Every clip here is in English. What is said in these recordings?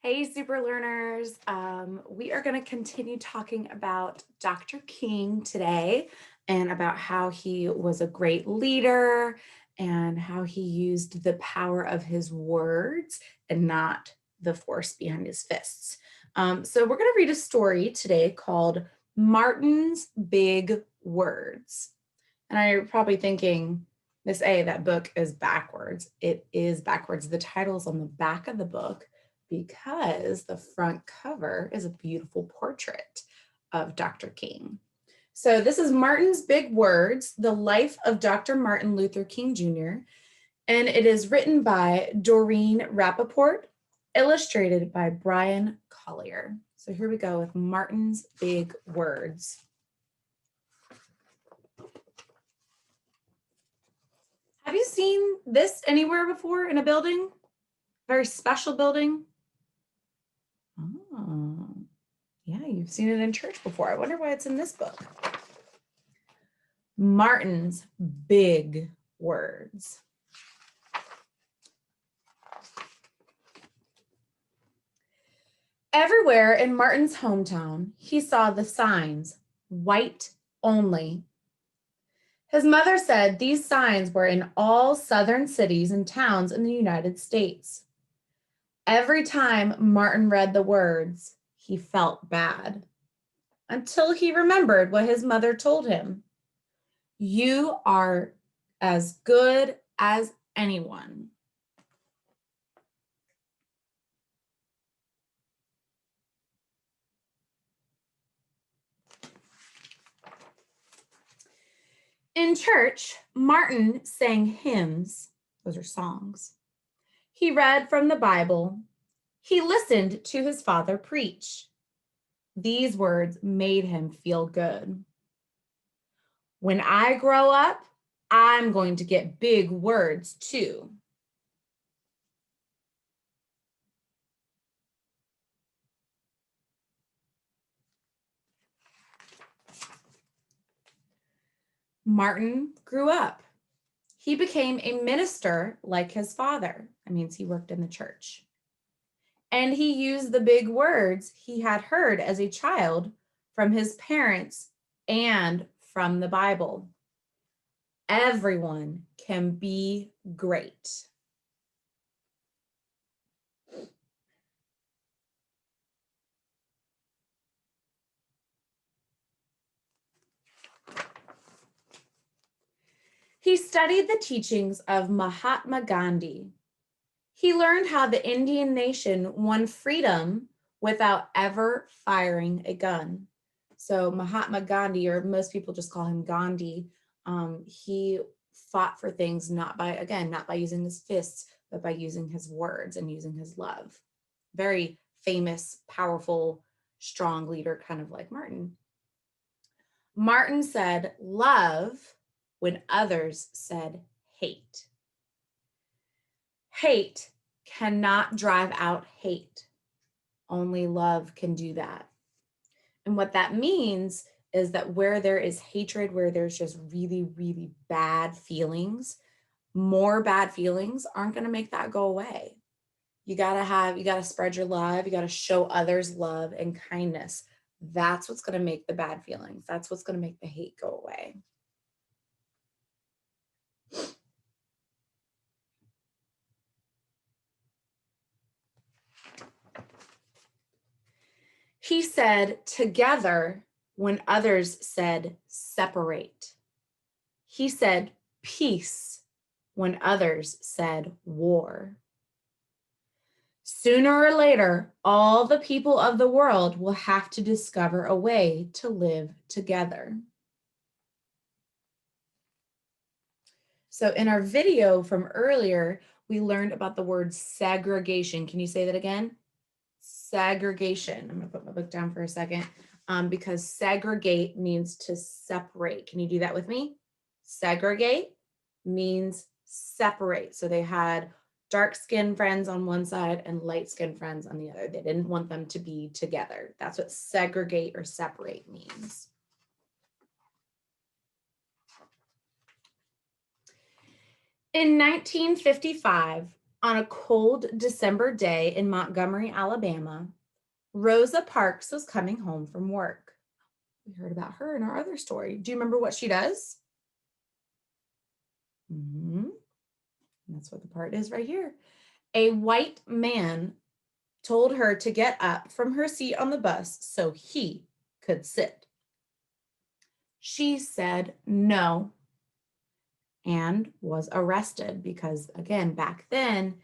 Hey, super learners. We are going to continue talking about Dr. King today and about how he was a great leader and how he used the power of his words and not the force behind his fists. So, we're going to read a story today called Martin's Big Words. And you're probably thinking, Miss A, that book is backwards. It is backwards. The title is on the back of the book because the front cover is a beautiful portrait of Dr. King. So this is Martin's Big Words, The Life of Dr. Martin Luther King Jr., and it is written by Doreen Rappaport, illustrated by Brian Collier. So here we go with Martin's Big Words. Have you seen this anywhere before in a building? Very special building? Oh, yeah, you've seen it in church before. I wonder why it's in this book. Martin's Big Words. Everywhere in Martin's hometown, he saw the signs, white only. His mother said these signs were in all southern cities and towns in the United States. Every time Martin read the words, he felt bad until he remembered what his mother told him. You are as good as anyone. In church, Martin sang hymns. Those are songs. He read from the Bible. He listened to his father preach. These words made him feel good. When I grow up, I'm going to get big words too. Martin grew up. He became a minister like his father. That means he worked in the church. And he used the big words he had heard as a child from his parents and from the Bible. Everyone can be great. He studied the teachings of Mahatma Gandhi. He learned how the Indian nation won freedom without ever firing a gun. So Mahatma Gandhi, or most people just call him Gandhi, he fought for things not by using his fists, but by using his words and using his love. Very famous, powerful, strong leader, kind of like Martin. Martin said love when others said hate. Hate cannot drive out hate. Only love can do that. And what that means is that where there is hatred, where there's just really, really bad feelings, more bad feelings aren't going to make that go away. You got to spread your love. You got to show others love and kindness. That's what's going to make the bad feelings. That's what's going to make the hate go away. He said together when others said separate. He said peace when others said war. Sooner or later, all the people of the world will have to discover a way to live together. So in our video from earlier, we learned about the word segregation. Can you say that again? Segregation. I'm going to put my book down for a second because segregate means to separate. Can you do that with me? Segregate means separate. So they had dark-skinned friends on one side and light-skinned friends on the other. They didn't want them to be together. That's what segregate or separate means. In 1955, On a cold December day in Montgomery, Alabama, Rosa Parks was coming home from work. We heard about her in our other story. Do you remember what she does? That's what the part is right here. A white man told her to get up from her seat on the bus so he could sit. She said no and was arrested because, again, back then,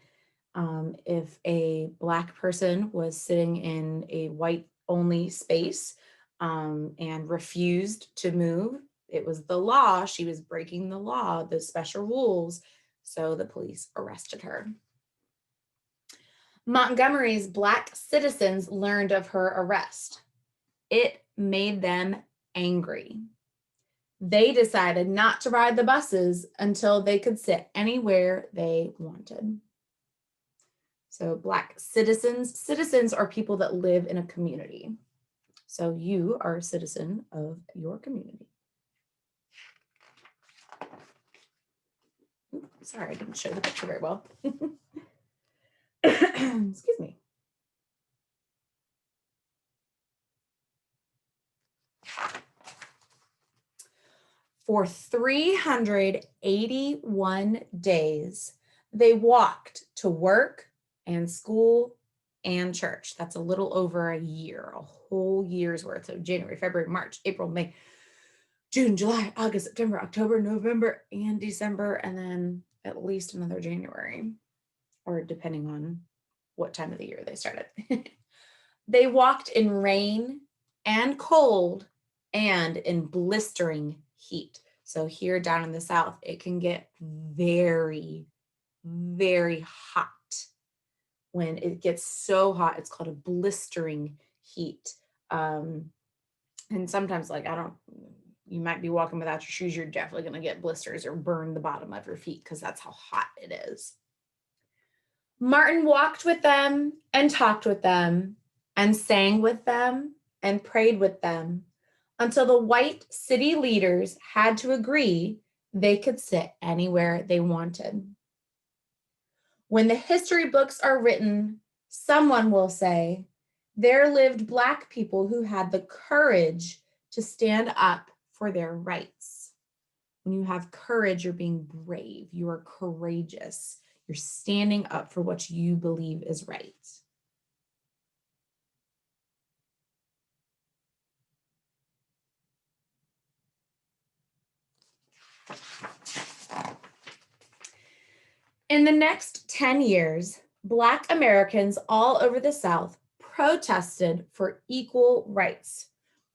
if a Black person was sitting in a white-only space and refused to move, it was the law. She was breaking the law, the special rules. So the police arrested her. Montgomery's Black citizens learned of her arrest. It made them angry. They decided not to ride the buses until they could sit anywhere they wanted. So Black citizens are people that live in a community. So you are a citizen of your community. Oops, sorry, I didn't show the picture very well. Excuse me. For 381 days, they walked to work and school and church. That's a little over a year, a whole year's worth. So January, February, March, April, May, June, July, August, September, October, November, and December, and then at least another January, or depending on what time of the year they started. They walked in rain and cold and in blistering heat. So here down in the South, it can get very, very hot. When it gets so hot, it's called a blistering heat. And sometimes, like, you might be walking without your shoes, you're definitely going to get blisters or burn the bottom of your feet because that's how hot it is. Martin walked with them and talked with them and sang with them and prayed with them until the white city leaders had to agree they could sit anywhere they wanted. When the history books are written, someone will say, there lived Black people who had the courage to stand up for their rights. When you have courage, you're being brave, you are courageous, you're standing up for what you believe is right. In the next 10 years, Black Americans all over the South protested for equal rights.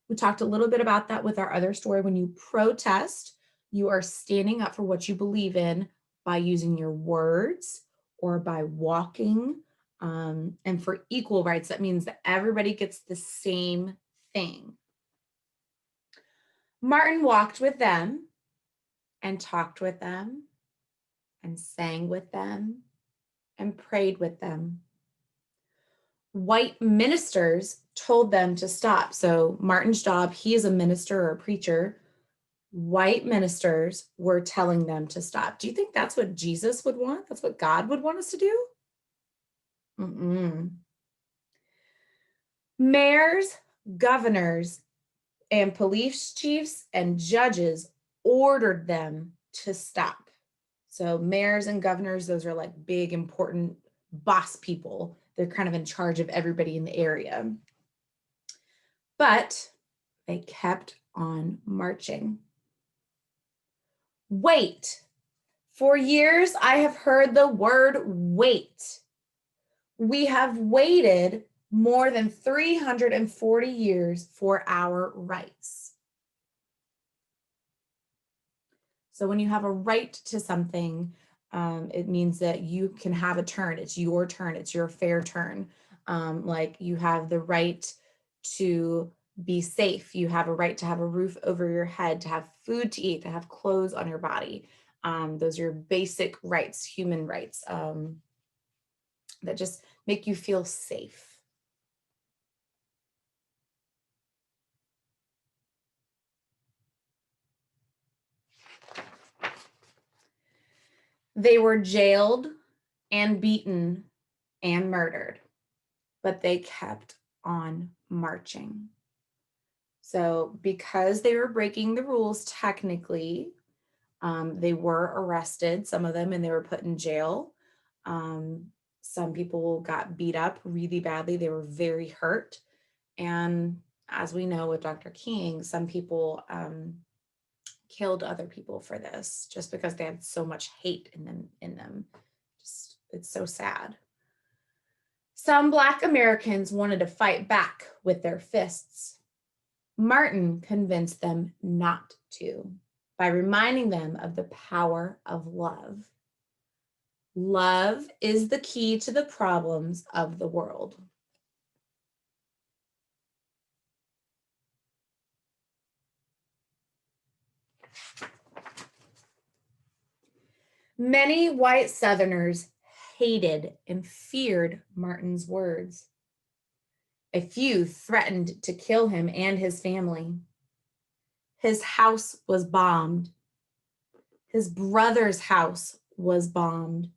We talked a little bit about that with our other story. When you protest, you are standing up for what you believe in by using your words or by walking. And for equal rights, that means that everybody gets the same thing. Martin walked with them and talked with them and sang with them and prayed with them. White ministers told them to stop. So Martin's job, he is a minister or a preacher. White ministers were telling them to stop. Do you think that's what Jesus would want? That's what God would want us to do? Mayors, governors, and police chiefs and judges ordered them to stop. So mayors and governors, those are like big, important boss people. They're kind of in charge of everybody in the area. But they kept on marching. Wait. For years, I have heard the word wait. We have waited more than 340 years for our rights. So when you have a right to something, it means that you can have a turn. It's your turn. It's your fair turn. Like you have the right to be safe. You have a right to have a roof over your head, to have food to eat, to have clothes on your body. Those are your basic rights, human rights, that just make you feel safe. They were jailed and beaten and murdered, but they kept on marching. So because they were breaking the rules technically, they were arrested, some of them, and they were put in jail. Some people got beat up really badly. They were very hurt. And as we know with Dr. King, some people killed other people for this just because they had so much hate in them. Just, it's so sad. Some Black Americans wanted to fight back with their fists. Martin convinced them not to by reminding them of the power of love. Love is the key to the problems of the world. Many white Southerners hated and feared Martin's words. A few threatened to kill him and his family. His house was bombed. His brother's house was bombed.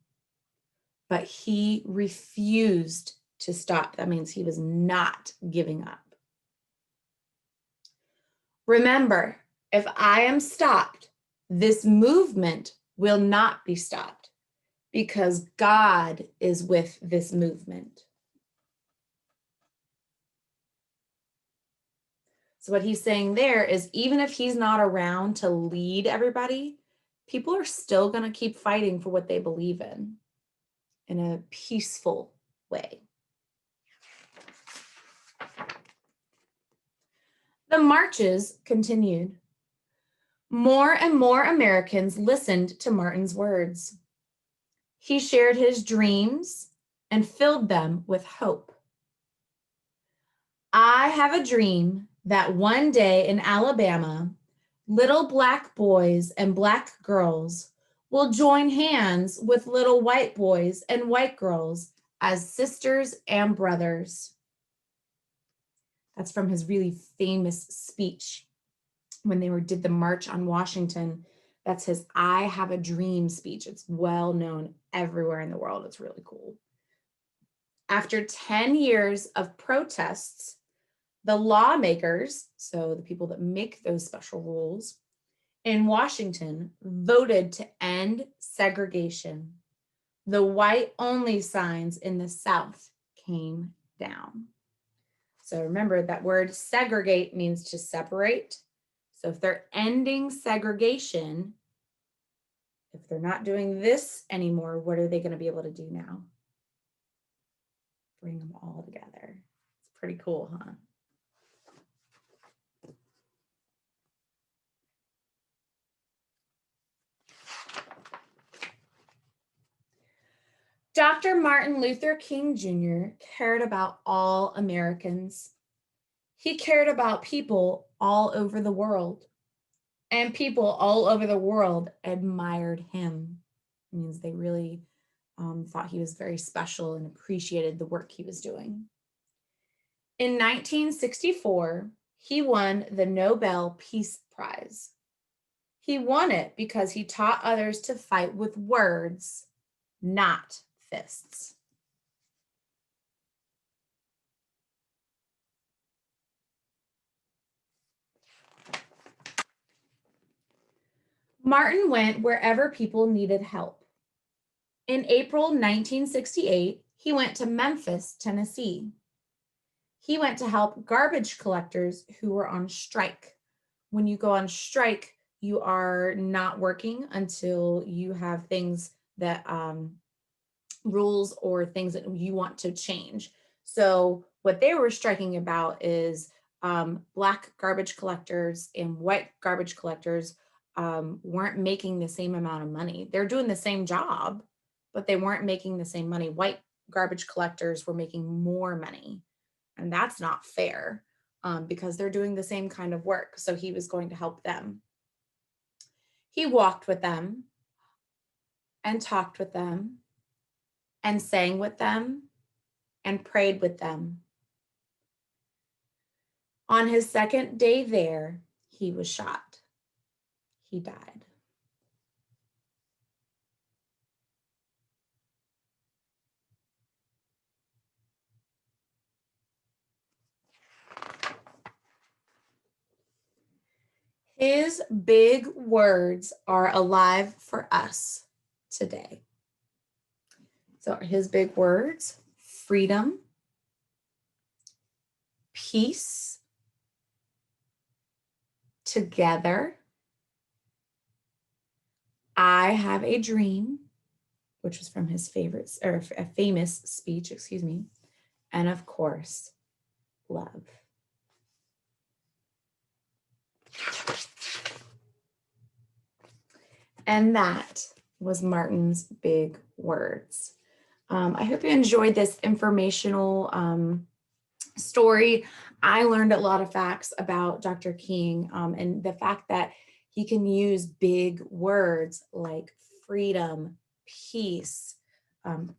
But he refused to stop. That means he was not giving up. Remember, if I am stopped, this movement will not be stopped because God is with this movement. So what he's saying there is even if he's not around to lead everybody, people are still going to keep fighting for what they believe in a peaceful way. The marches continued. More and more Americans listened to Martin's words. He shared his dreams and filled them with hope. I have a dream that one day in Alabama, little Black boys and Black girls will join hands with little white boys and white girls as sisters and brothers. That's from his really famous speech when they did the March on Washington. That's his I Have a Dream speech. It's well known everywhere in the world. It's really cool. After 10 years of protests, the lawmakers, so the people that make those special rules in Washington, voted to end segregation. The white-only signs in the South came down. So remember that word segregate means to separate. So if they're ending segregation, if they're not doing this anymore, what are they going to be able to do now? Bring them all together. It's pretty cool, huh? Dr. Martin Luther King Jr. cared about all Americans. He cared about people all over the world, and people all over the world admired him. It means they really thought he was very special and appreciated the work he was doing. In 1964, he won the Nobel Peace Prize. He won it because he taught others to fight with words, not fists. Martin went wherever people needed help. In April 1968, he went to Memphis, Tennessee. He went to help garbage collectors who were on strike. When you go on strike, you are not working until you have things that rules or things that you want to change. So what they were striking about is Black garbage collectors and white garbage collectors weren't making the same amount of money. They're doing the same job, but they weren't making the same money. White garbage collectors were making more money, and that's not fair because they're doing the same kind of work. So he was going to help them. He walked with them and talked with them and sang with them and prayed with them. On his second day there, he was shot. He died. His big words are alive for us today. So his big words: freedom, peace, together, I have a dream, which was from his favorite or a famous speech, excuse me, and of course, love. And that was Martin's big words. I hope you enjoyed this informational story. I learned a lot of facts about Dr. King, and the fact that he can use big words like freedom, peace,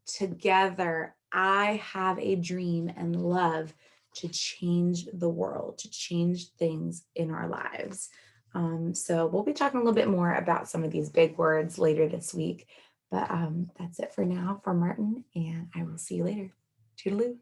together, I have a dream, and love to change the world, to change things in our lives. So we'll be talking a little bit more about some of these big words later this week. But that's it for now for Martin, and I will see you later. Toodaloo.